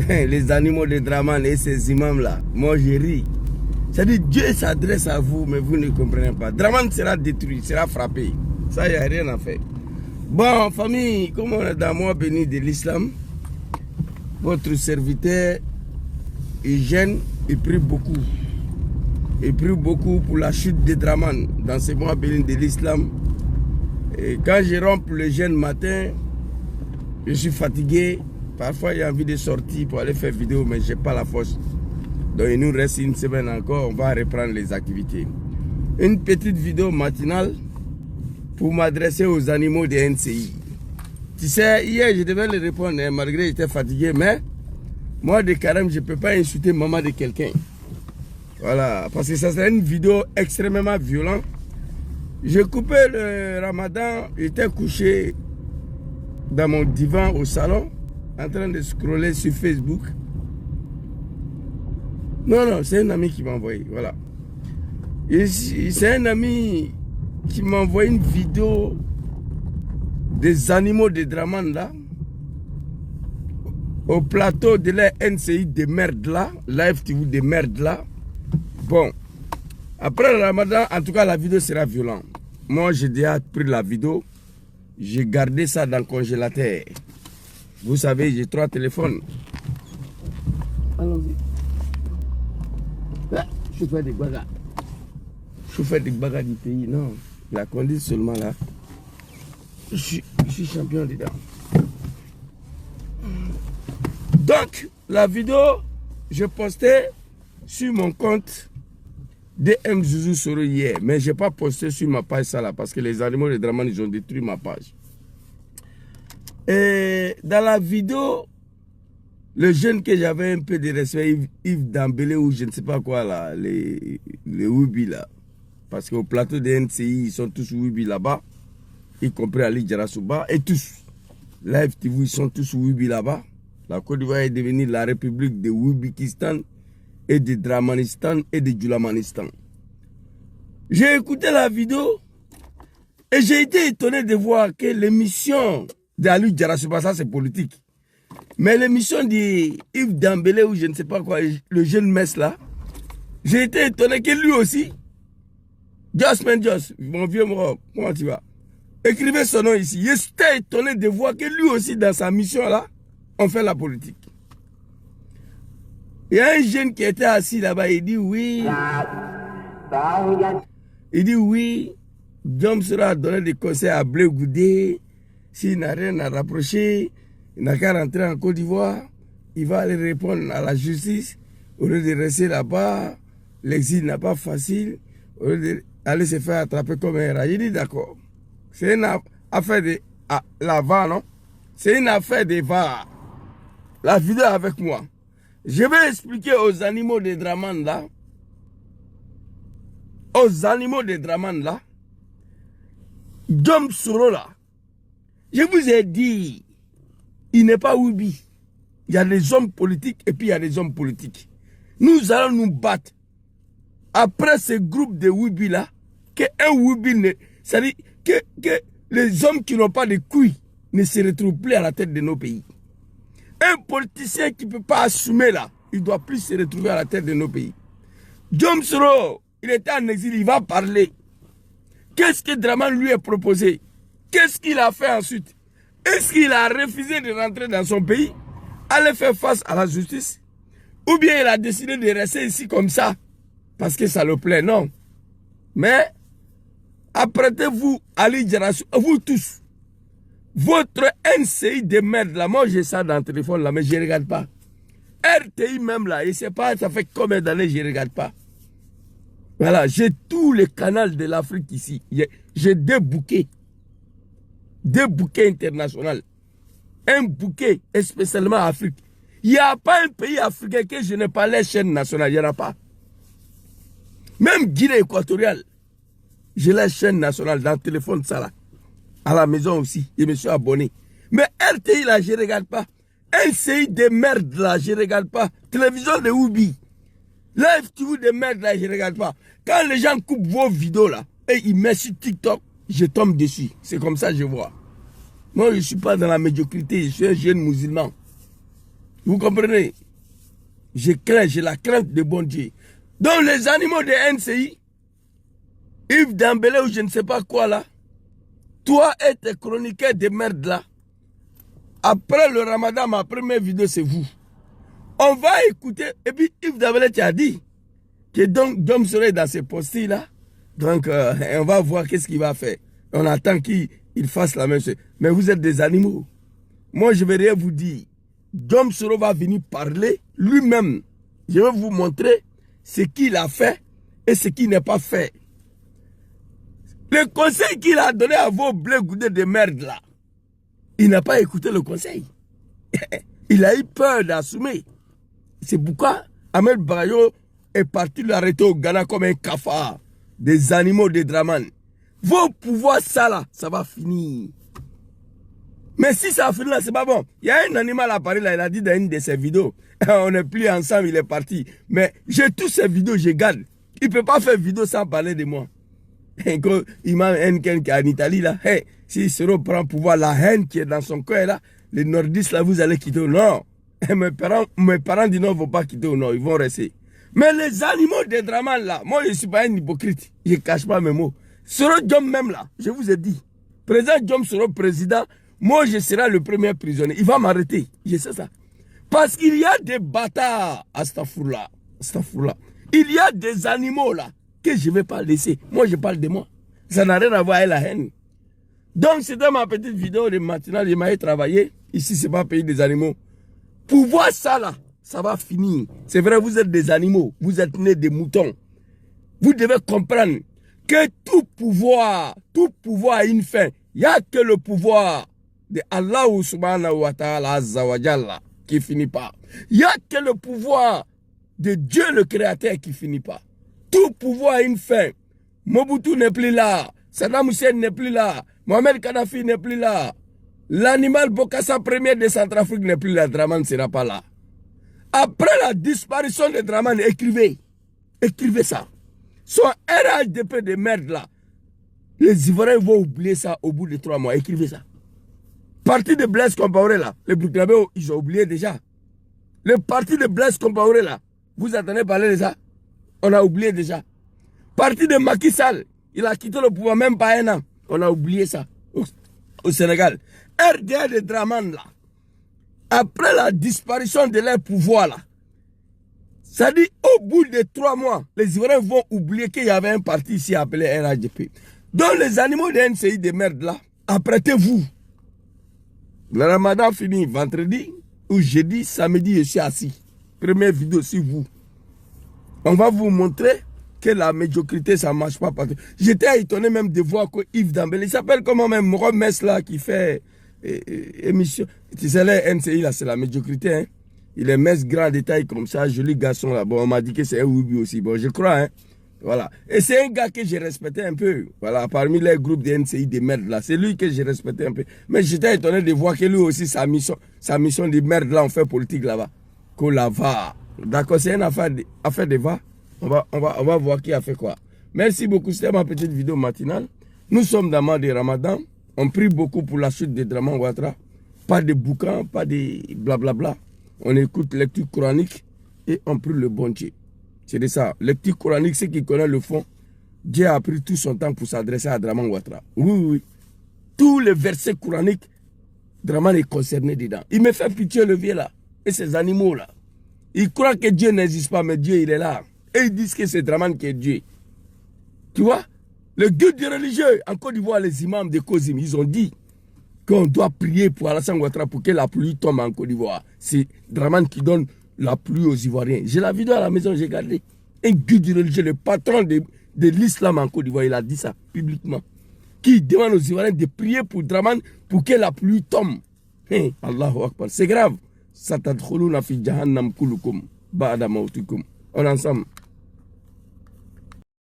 Les animaux de Draman et ces imams-là, moi je ris. C'est-à-dire Dieu s'adresse à vous, mais vous ne comprenez pas. Draman sera détruit, sera frappé. Ça, il n'y a rien à faire. Bon, famille, comme on est dans le mois béni de l'islam, votre serviteur Eugène, il prie beaucoup. Il prie beaucoup pour la chute de Draman dans ce mois béni de l'islam. Et quand je romps le jeûne matin, je suis fatigué. Parfois, j'ai envie de sortir pour aller faire vidéo, mais je n'ai pas la force. Donc, il nous reste une semaine encore. On va reprendre les activités. Une petite vidéo matinale pour m'adresser aux animaux de NCI. Tu sais, hier, je devais le répondre, malgré que j'étais fatigué, mais moi, de carême, je ne peux pas insulter maman de quelqu'un. Voilà, parce que ça serait une vidéo extrêmement violente. J'ai coupé le ramadan, j'étais couché dans mon divan au salon, en train de scroller sur Facebook. Non, c'est un ami qui m'a envoyé, voilà. C'est un ami qui m'a envoyé une vidéo des animaux de Draman là, au plateau de la NCI de merde là, Live TV de merde là. Bon, après le ramadan, en tout cas la vidéo sera violente. Moi j'ai déjà pris la vidéo, j'ai gardé ça dans le congélateur. Vous savez, j'ai 3 téléphones. Allons-y. Je fais des bagarres. Je fais des bagarres du pays, non. La conduite seulement là. Je suis champion dedans. Donc, la vidéo, je postais sur mon compte DM Zouzou Soro hier. Mais je n'ai pas posté sur ma page ça là. Parce que les animaux de Draman, ils ont détruit ma page. Et dans la vidéo, le jeune que j'avais un peu de respect, Yves Dambélé ou je ne sais pas quoi là, les Oubi là. Parce qu'au plateau de NCI, ils sont tous Oubi là-bas, y compris Ali Djarasouba, et tous. Live TV, ils sont tous Oubi là-bas. La Côte d'Ivoire est devenue la république de Oubikistan et de Dramanistan et de Djoulamanistan. J'ai écouté la vidéo et j'ai été étonné de voir que l'émission d'Ali Djarasouba, ça c'est politique. Mais l'émission de Yves Dambélé ou je ne sais pas quoi, le jeune mess là, j'ai été étonné que lui aussi, Joss, mon vieux mort, comment tu vas? Écrivez son nom ici. J'étais étonné de voir que lui aussi dans sa mission là, on fait la politique. Il y a un jeune qui était assis là-bas, il dit oui. Il dit oui, Diom sera donné des conseils à Blé Goudé, s'il n'a rien à rapprocher. Il n'a qu'à rentrer en Côte d'Ivoire, il va aller répondre à la justice. Au lieu de rester là-bas, l'exil n'est pas facile. Au lieu d'aller se faire attraper comme un rat. Il dit d'accord. C'est une affaire de la VAR, non? C'est une affaire de VAR. La vidéo avec moi. Je vais expliquer aux animaux de Draman là. Aux animaux de Draman là. Diom Soro là. Je vous ai dit. Il n'est pas Oubi. Il y a des hommes politiques et puis il y a des hommes politiques. Nous allons nous battre après ce groupe de Oubi là, qu'un Oubi ne... C'est-à-dire que les hommes qui n'ont pas de couilles ne se retrouvent plus à la tête de nos pays. Un politicien qui ne peut pas assumer là, il ne doit plus se retrouver à la tête de nos pays. Diom Soro, il était en exil, il va parler. Qu'est-ce que Draman lui a proposé? Qu'est-ce qu'il a fait ensuite? Est-ce qu'il a refusé de rentrer dans son pays, aller faire face à la justice? Ou bien il a décidé de rester ici comme ça, parce que ça le plaît? Non. Mais, apprêtez-vous, Ali Djarasouba, vous tous, votre NCI de merde là, moi j'ai ça dans le téléphone là, mais je ne regarde pas. RTI même là, je ne sais pas, ça fait combien d'années je ne regarde pas. Voilà, j'ai tous les canaux de l'Afrique ici. J'ai 2 bouquets. 2 bouquets internationaux. Un bouquet spécialement Afrique. Il n'y a pas un pays africain que je n'ai pas les chaînes nationales. Il n'y en a pas. Même Guinée équatoriale. J'ai la chaîne nationale dans le téléphone, ça là. À la maison aussi. Je me suis abonné. Mais RTI là, je ne regarde pas. NCI de merde là, je ne regarde pas. Télévision de Oubi. Live TV de merde là, je ne regarde pas. Quand les gens coupent vos vidéos là, et ils mettent sur TikTok, je tombe dessus. C'est comme ça que je vois. Moi, je ne suis pas dans la médiocrité. Je suis un jeune musulman. Vous comprenez? J'ai la crainte de bon Dieu. Donc les animaux de NCI, Yves Dembélé ou je ne sais pas quoi là, toi et tes chroniqueurs de merde là, après le ramadan, ma première vidéo c'est vous. On va écouter, et puis Yves Dembélé tu as dit que donc Dom serait dans ces postes là, donc on va voir qu'est-ce qu'il va faire. On attend qu'il fasse la même chose. Mais vous êtes des animaux. Moi je vais rien vous dire. Dom Soro va venir parler lui-même. Je vais vous montrer ce qu'il a fait et ce qui n'est pas fait. Le conseil qu'il a donné à vos blés goudés de merde là, il n'a pas écouté le conseil. Il a eu peur d'assumer. C'est pourquoi Ahmed Barayo est parti l'arrêter au Ghana comme un cafard. Des animaux de Draman. Vos pouvoirs, ça là, ça va finir. Mais si ça finit là, c'est pas bon. Il y a un animal à Paris là, il a dit dans une de ses vidéos, on n'est plus ensemble, il est parti. Mais j'ai toutes ces vidéos, je garde. Il ne peut pas faire vidéo sans parler de moi. Il m'a haine quelqu'un en Italie là. Hey, si Soro prend pouvoir, la haine qui est dans son cœur là, les nordistes là, vous allez quitter au nord. Mes parents du nord ne vont pas quitter au nord, ils vont rester. Mais les animaux des Draman là, moi je ne suis pas un hypocrite, je ne cache pas mes mots. Soro Diom même là, je vous ai dit, président Diom Soro président, moi je serai le premier prisonnier, il va m'arrêter, je sais ça. Parce qu'il y a des bâtards, astaghfirullah, astaghfirullah. Il y a des animaux là, que je ne vais pas laisser. Moi je parle de moi, ça n'a rien à voir avec la haine. Donc c'était ma petite vidéo de matinale, je m'avais travaillé, ici c'est pas pays des animaux. Pour voir ça là, ça va finir. C'est vrai, vous êtes des animaux, vous êtes nés des moutons. Vous devez comprendre que tout pouvoir a une fin. Il n'y a que le pouvoir de Allah subhanahu wa ta'ala azza wa jalla qui finit pas. Il n'y a que le pouvoir de Dieu le créateur qui finit pas. Tout pouvoir a une fin. Mobutu n'est plus là. Saddam Hussein n'est plus là. Mohamed Kadhafi n'est plus là. L'animal Bokassa premier de Centrafrique n'est plus là. Draman ne sera pas là. Après la disparition de Draman, écrivez. Écrivez ça. Son RHDP de merde là. Les Ivoiriens vont oublier ça au bout de 3 mois. Écrivez ça. Parti de Blaise Compaoré là. Les Burkinabés, ils ont oublié déjà. Le parti de Blaise Compaoré là. Vous attendez parler de ça? On a oublié déjà. Parti de Macky Sall. Il a quitté le pouvoir même pas 1 an. On a oublié ça. Au Sénégal. RDA de Draman là. Après la disparition de leur pouvoir là. Ça dit au bout de 3 mois, les Ivoiriens vont oublier qu'il y avait un parti ici appelé RHDP. Donc les animaux de NCI de merde là, apprêtez-vous. Le ramadan finit vendredi ou jeudi, samedi, je suis assis. Première vidéo, c'est vous. On va vous montrer que la médiocrité, ça ne marche pas partout. J'étais étonné même de voir que Yves Dembélé, il s'appelle comment même Mohamed Mess là, qui fait émission. Tu sais, les NCI là, c'est la médiocrité. Hein? Il est Mess grand détail comme ça, joli garçon là. Bon, on m'a dit que c'est un Oubi aussi. Bon, je crois, hein. Voilà. Et c'est un gars que j'ai respecté un peu. Voilà, parmi les groupes de NCI de merde là. C'est lui que j'ai respecté un peu. Mais j'étais étonné de voir que lui aussi, sa mission de merde là, on fait politique là-bas. Qu'on la va. D'accord, c'est une affaire de va. On va voir qui a fait quoi. Merci beaucoup, c'était ma petite vidéo matinale. Nous sommes dans le mois de Ramadan. On prie beaucoup pour la chute de Draman Ouattara. Pas de bouquins, pas de blablabla. On écoute lecture coranique et on prie le bon Dieu. C'est de ça. Lecture coranique, ceux qui connaissent le fond, Dieu a pris tout son temps pour s'adresser à Draman Ouattara. Oui, oui. Tous les versets coraniques, Draman est concerné dedans. Il me fait pitié le vieux là. Et ces animaux là. Ils croient que Dieu n'existe pas, mais Dieu il est là. Et ils disent que c'est Draman qui est Dieu. Tu vois? Le guide religieux, en Côte d'Ivoire, les imams de Kozim, ils ont dit qu'on doit prier pour Alassane Ouattara pour que la pluie tombe en Côte d'Ivoire. C'est Draman qui donne la pluie aux Ivoiriens. J'ai la vidéo à la maison, j'ai gardé. Un guide religieux, le patron de l'islam en Côte d'Ivoire, il a dit ça publiquement. Qui demande aux Ivoiriens de prier pour Draman pour que la pluie tombe. Hey, Allahu Akbar. C'est grave. Satadkhuluna fi jahannam kulukum ba'da mautikum. On est ensemble.